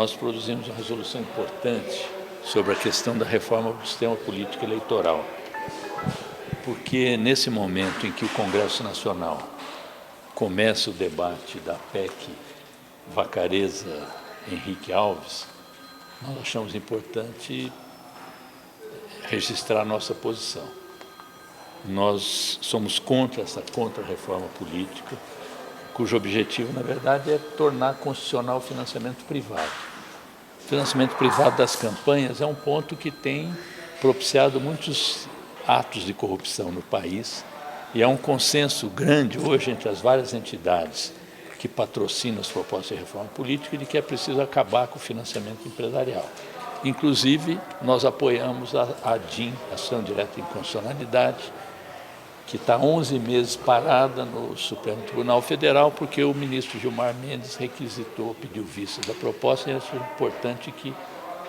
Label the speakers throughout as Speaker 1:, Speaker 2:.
Speaker 1: nós produzimos uma resolução importante sobre a questão da reforma do sistema político eleitoral, porque nesse momento em que o Congresso Nacional começa o debate da PEC Vacareza Henrique Alves, nós achamos importante registrar nossa posição. Nós somos contra essa contra-reforma política, cujo objetivo, na verdade, é tornar constitucional o financiamento privado. O financiamento privado das campanhas é um ponto que tem propiciado muitos atos de corrupção no país e há um consenso grande hoje entre as várias entidades que patrocinam as propostas de reforma política de que é preciso acabar com o financiamento empresarial. Inclusive, nós apoiamos a ADIM, Ação Direta de Inconstitucionalidade, que está 11 meses parada no Supremo Tribunal Federal, porque o ministro Gilmar Mendes requisitou, pediu vista da proposta, e é importante que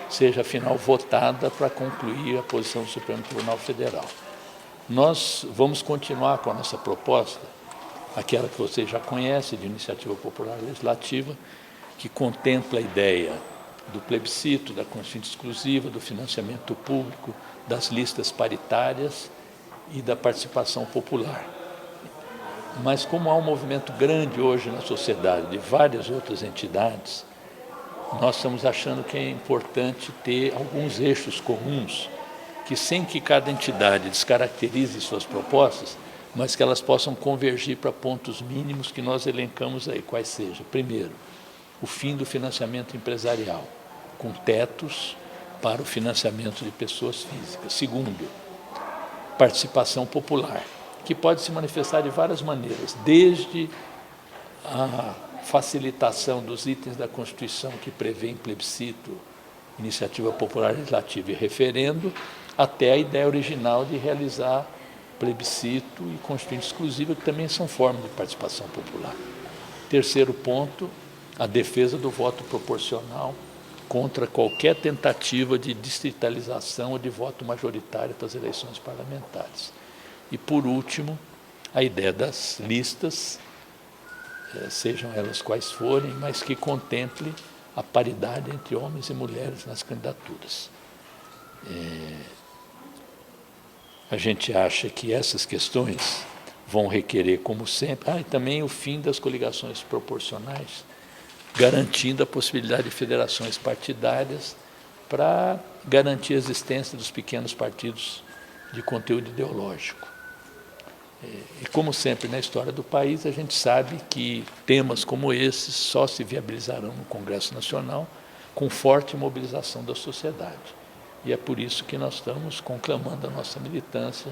Speaker 1: seja, afinal, votada para concluir a posição do Supremo Tribunal Federal. Nós vamos continuar com a nossa proposta, aquela que vocês já conhecem, de Iniciativa Popular Legislativa, que contempla a ideia do plebiscito, da Constituinte Exclusiva, do financiamento público, das listas paritárias e da participação popular. Mas como há um movimento grande hoje na sociedade de várias outras entidades, nós estamos achando que é importante ter alguns eixos comuns, que sem que cada entidade descaracterize suas propostas, mas que elas possam convergir para pontos mínimos que nós elencamos aí, quais sejam. Primeiro, o fim do financiamento empresarial, com tetos para o financiamento de pessoas físicas. Segundo, participação popular, que pode se manifestar de várias maneiras, desde a facilitação dos itens da Constituição que prevêem plebiscito, iniciativa popular legislativa e referendo, até a ideia original de realizar plebiscito e Constituinte Exclusiva, que também são formas de participação popular. Terceiro ponto, a defesa do voto proporcional contra qualquer tentativa de distritalização ou de voto majoritário para as eleições parlamentares. E, por último, a ideia das listas, sejam elas quais forem, mas que contemple a paridade entre homens e mulheres nas candidaturas. A gente acha que essas questões vão requerer, como sempre, e também o fim das coligações proporcionais, garantindo a possibilidade de federações partidárias para garantir a existência dos pequenos partidos de conteúdo ideológico. E, como sempre na história do país, a gente sabe que temas como esses só se viabilizarão no Congresso Nacional com forte mobilização da sociedade. E é por isso que nós estamos conclamando a nossa militância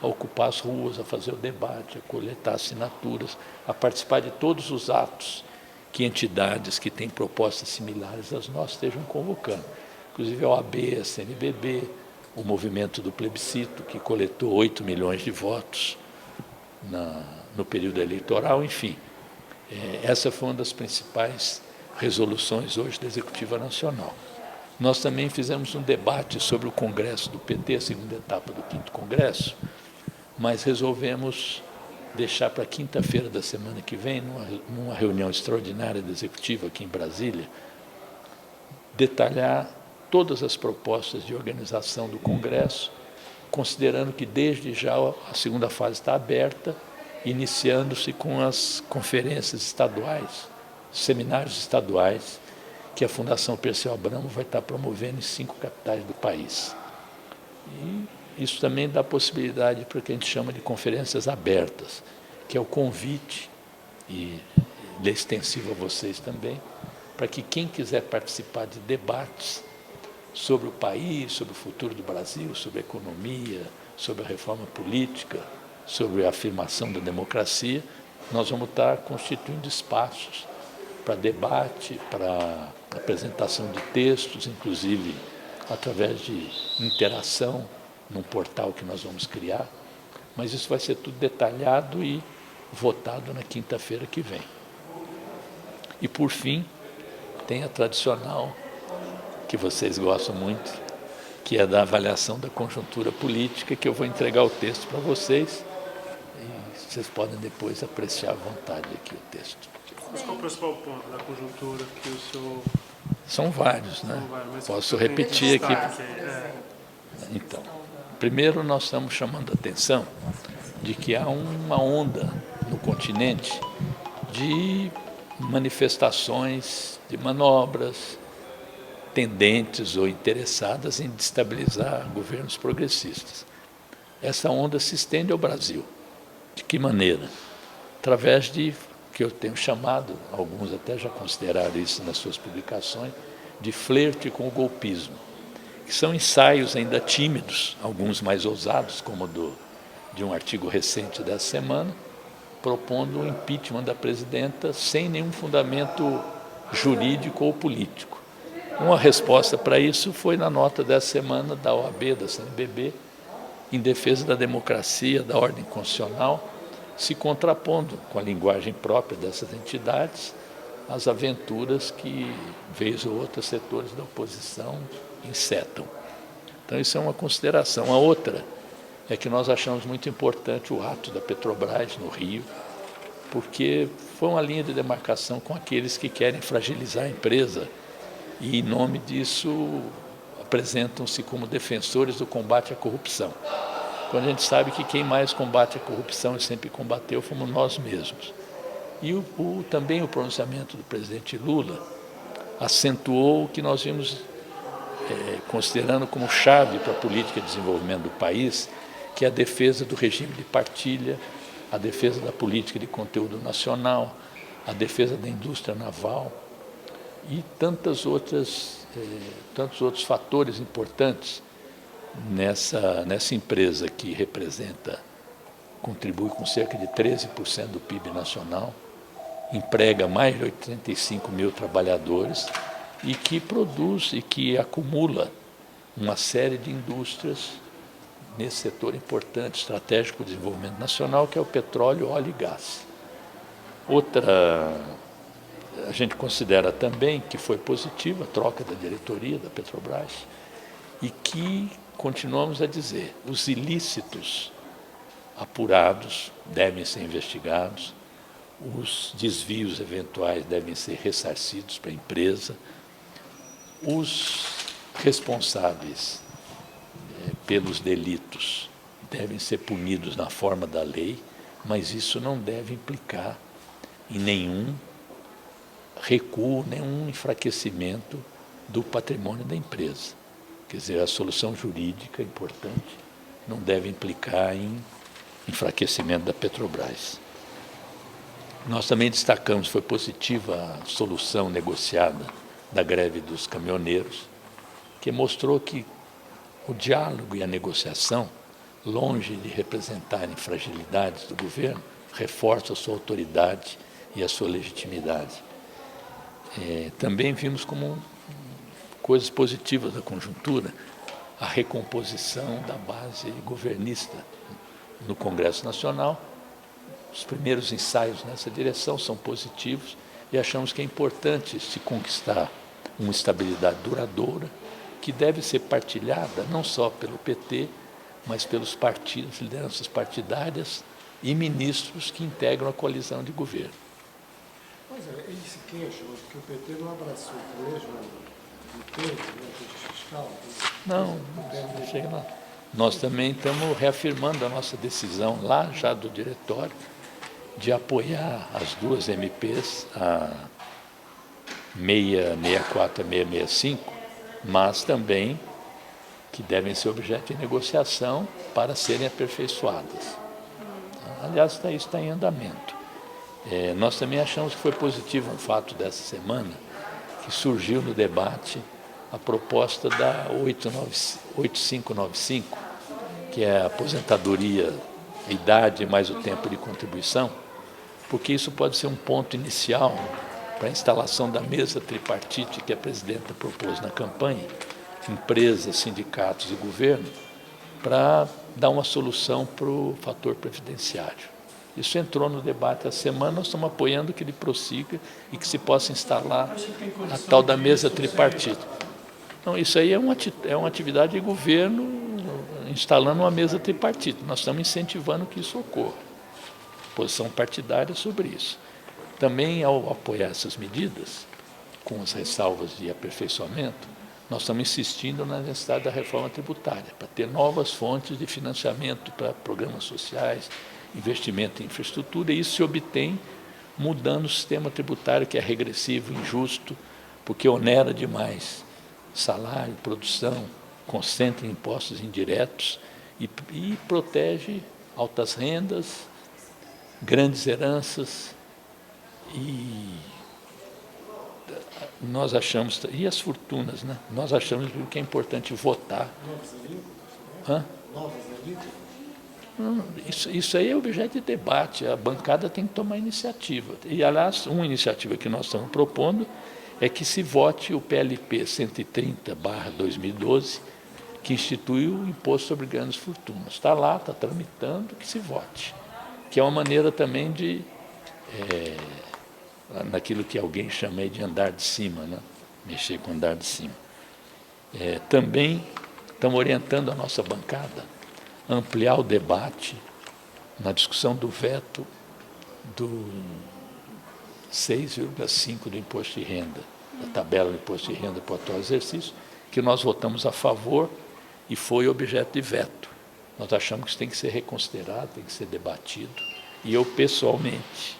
Speaker 1: a ocupar as ruas, a fazer o debate, a coletar assinaturas, a participar de todos os atos que entidades que têm propostas similares às nossas estejam convocando. Inclusive a OAB, a CNBB, o movimento do plebiscito, que coletou 8 milhões de votos no período eleitoral, enfim. Essa foi uma das principais resoluções hoje da Executiva Nacional. Nós também fizemos um debate sobre o Congresso do PT, a segunda etapa do 5º Congresso, mas resolvemos deixar para quinta-feira da semana que vem, numa reunião extraordinária da Executiva aqui em Brasília, detalhar todas as propostas de organização do Congresso, considerando que desde já a segunda fase está aberta, iniciando-se com as conferências estaduais, seminários estaduais, que a Fundação Perseu Abramo vai estar promovendo em 5 capitais do país. E isso também dá possibilidade para o que a gente chama de conferências abertas, que é o convite, e ele é extensivo a vocês também, para que quem quiser participar de debates sobre o país, sobre o futuro do Brasil, sobre a economia, sobre a reforma política, sobre a afirmação da democracia, nós vamos estar constituindo espaços para debate, para apresentação de textos, inclusive através de interação num portal que nós vamos criar, mas isso vai ser tudo detalhado e votado na quinta-feira que vem. E, por fim, tem a tradicional, que vocês gostam muito, que é da avaliação da conjuntura política, que eu vou entregar o texto para vocês e vocês podem depois apreciar à vontade aqui o texto.
Speaker 2: Mas qual é o principal ponto da conjuntura que o senhor
Speaker 1: São vários, né?
Speaker 2: Mas
Speaker 1: Posso repetir aqui.
Speaker 2: destaque,
Speaker 1: Então, primeiro nós estamos chamando a atenção de que há uma onda no continente de manifestações, de manobras tendentes ou interessadas em destabilizar governos progressistas. Essa onda se estende ao Brasil. De que maneira? Através de, que eu tenho chamado, alguns até já consideraram isso nas suas publicações, de flerte com o golpismo, que são ensaios ainda tímidos, alguns mais ousados, como de um artigo recente dessa semana, propondo o impeachment da presidenta sem nenhum fundamento jurídico ou político. Uma resposta para isso foi na nota dessa semana da OAB, da CNBB, em defesa da democracia, da ordem constitucional, se contrapondo com a linguagem própria dessas entidades às aventuras que, vez ou outra, setores da oposição encetam. Então, isso é uma consideração. A outra é que nós achamos muito importante o ato da Petrobras no Rio, porque foi uma linha de demarcação com aqueles que querem fragilizar a empresa e, em nome disso, apresentam-se como defensores do combate à corrupção. Quando a gente sabe que quem mais combate a corrupção e sempre combateu fomos nós mesmos. E também o pronunciamento do presidente Lula acentuou o que nós vimos considerando como chave para a política de desenvolvimento do país, que é a defesa do regime de partilha, a defesa da política de conteúdo nacional, a defesa da indústria naval e tantos outros fatores importantes nessa empresa que contribui com cerca de 13% do PIB nacional, emprega mais de 85 mil trabalhadores e que produz e que acumula uma série de indústrias nesse setor importante, estratégico do desenvolvimento nacional, que é o petróleo, óleo e gás. A gente considera também que foi positiva a troca da diretoria da Petrobras e que, continuamos a dizer, os ilícitos apurados devem ser investigados, os desvios eventuais devem ser ressarcidos para a empresa, os responsáveis pelos delitos devem ser punidos na forma da lei, mas isso não deve implicar em nenhum recuo, nenhum enfraquecimento do patrimônio da empresa. Quer dizer, a solução jurídica importante não deve implicar em enfraquecimento da Petrobras. Nós também destacamos, foi positiva a solução negociada da greve dos caminhoneiros, que mostrou que o diálogo e a negociação, longe de representarem fragilidades do governo, reforçam a sua autoridade e a sua legitimidade. Também vimos como coisas positivas da conjuntura a recomposição da base governista no Congresso Nacional. Os primeiros ensaios nessa direção são positivos e achamos que é importante se conquistar uma estabilidade duradoura que deve ser partilhada não só pelo PT, mas pelos partidos, lideranças partidárias e ministros que integram a coalizão de governo.
Speaker 3: Pois é, eles se queixam porque o PT não abraçou mesmo o tempo, o fiscal.
Speaker 1: Não chega lá. Nós também estamos reafirmando a nossa decisão lá já do diretório de apoiar as duas MPs, a 664 e a 665, mas também que devem ser objeto de negociação para serem aperfeiçoadas. Aliás, isso está em andamento. Nós também achamos que foi positivo um fato dessa semana, que surgiu no debate a proposta da 8595, que é a aposentadoria, a idade mais o tempo de contribuição, porque isso pode ser um ponto inicial para a instalação da mesa tripartite que a presidenta propôs na campanha, empresas, sindicatos e governo, para dar uma solução para o fator previdenciário. Isso entrou no debate essa semana, nós estamos apoiando que ele prossiga e que se possa instalar a tal da mesa tripartite. Não, isso aí é uma atividade de governo instalando uma mesa tripartite. Nós estamos incentivando que isso ocorra. Posição partidária sobre isso. Também, ao apoiar essas medidas, com as ressalvas de aperfeiçoamento, nós estamos insistindo na necessidade da reforma tributária, para ter novas fontes de financiamento para programas sociais, investimento em infraestrutura, e isso se obtém mudando o sistema tributário, que é regressivo, injusto, porque onera demais salário, produção, concentra em impostos indiretos e protege altas rendas, grandes heranças, e nós achamos, e as fortunas, né? Nós achamos que é importante votar.
Speaker 3: Novos alíquotas?
Speaker 1: Hã?
Speaker 3: Novos alíquotas?
Speaker 1: Isso aí é objeto de debate, a bancada tem que tomar iniciativa. E, aliás, uma iniciativa que nós estamos propondo é que se vote o PLP 130/2012, que institui o imposto sobre grandes fortunas. Está lá, está tramitando, que se vote. Que é uma maneira também de, naquilo que alguém chama aí de andar de cima, né? Mexer com andar de cima. Também estamos orientando a nossa bancada a ampliar o debate na discussão do veto do 6,5% do imposto de renda, da tabela do imposto de renda para o atual exercício, que nós votamos a favor e foi objeto de veto. Nós achamos que isso tem que ser reconsiderado, tem que ser debatido. E eu, pessoalmente,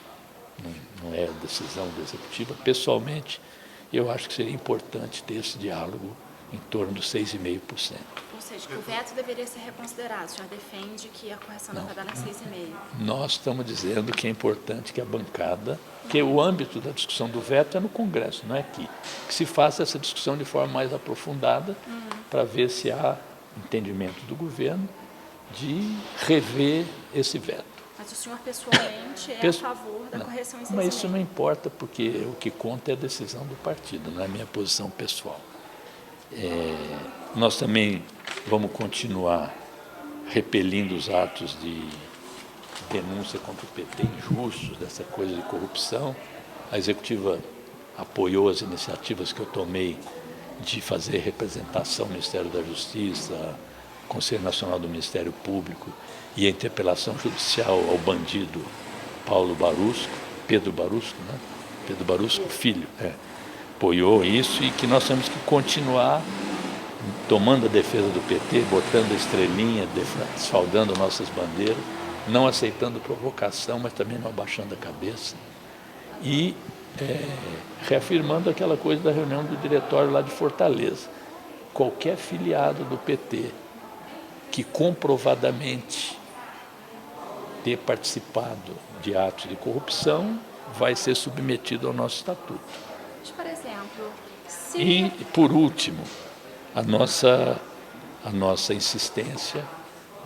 Speaker 1: não é decisão da executiva, pessoalmente, eu acho que seria importante ter esse diálogo em torno dos 6,5%.
Speaker 2: Ou seja, que o veto deveria ser reconsiderado. O senhor defende que a correção da tabela é 6,5%.
Speaker 1: Nós estamos dizendo que é importante que a bancada, que o âmbito da discussão do veto é no Congresso, não é aqui, que se faça essa discussão de forma mais aprofundada para ver se há entendimento do governo de rever esse veto.
Speaker 2: Mas o senhor pessoalmente é a favor da correção em 6,5%?
Speaker 1: Mas isso não importa, porque o que conta é a decisão do partido, não é a minha posição pessoal. Nós também vamos continuar repelindo os atos de denúncia contra o PT injustos, dessa coisa de corrupção. A executiva apoiou as iniciativas que eu tomei de fazer representação no Ministério da Justiça, Conselho Nacional do Ministério Público e a interpelação judicial ao bandido Paulo Barusco, Pedro Barusco, né? Pedro Barusco, filho, apoiou isso, e que nós temos que continuar tomando a defesa do PT, botando a estrelinha, desfaldando nossas bandeiras, não aceitando provocação, mas também não abaixando a cabeça, e reafirmando aquela coisa da reunião do diretório lá de Fortaleza. Qualquer filiado do PT que comprovadamente ter participado de atos de corrupção vai ser submetido ao nosso estatuto.
Speaker 2: Mas, por exemplo, se...
Speaker 1: E, por último, a nossa insistência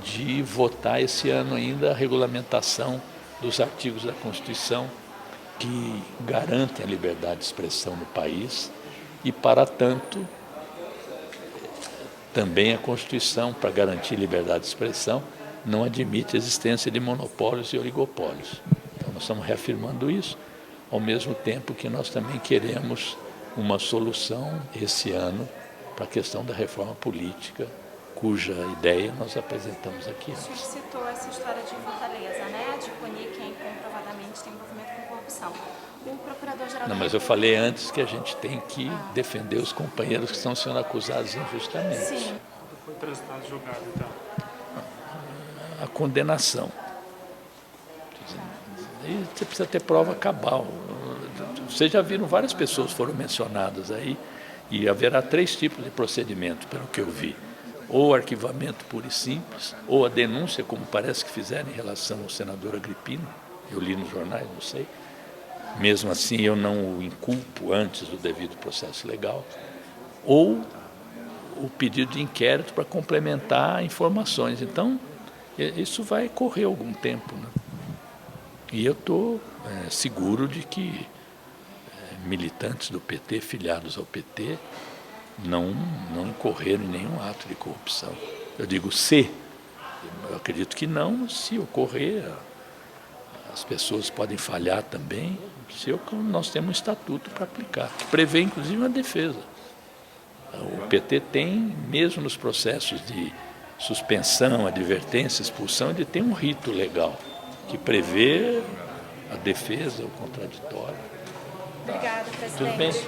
Speaker 1: de votar esse ano ainda a regulamentação dos artigos da Constituição que garantem a liberdade de expressão no país, e, para tanto, também a Constituição, para garantir liberdade de expressão, não admite a existência de monopólios e oligopólios. Então, nós estamos reafirmando isso, ao mesmo tempo que nós também queremos uma solução esse ano para a questão da reforma política, cuja ideia nós apresentamos aqui.
Speaker 2: O senhor citou essa história de Fortaleza, né? De punir quem comprovadamente tem envolvimento com corrupção. O Procurador-Geral...
Speaker 1: Não, mas eu falei antes que a gente tem que defender os companheiros que estão sendo acusados injustamente.
Speaker 2: Sim.
Speaker 3: Foi transitado julgado, então.
Speaker 1: A condenação. E você precisa ter prova cabal. Vocês já viram, várias pessoas foram mencionadas aí, e haverá 3 tipos de procedimento, pelo que eu vi. Ou arquivamento puro e simples, ou a denúncia, como parece que fizeram em relação ao senador Agripino, eu li nos jornais, não sei. Mesmo assim, eu não o inculpo antes do devido processo legal. Ou o pedido de inquérito para complementar informações. Então, isso vai correr algum tempo, né? E eu estou seguro de que militantes do PT, filiados ao PT, não incorreram em nenhum ato de corrupção. Eu digo se, eu acredito que não, se ocorrer, as pessoas podem falhar também, nós temos um estatuto para aplicar, que prevê inclusive uma defesa. O PT tem, mesmo nos processos de suspensão, advertência, expulsão, ele tem um rito legal que prevê a defesa, o contraditório.
Speaker 2: Obrigada,
Speaker 1: Tudo bem?
Speaker 2: presidente.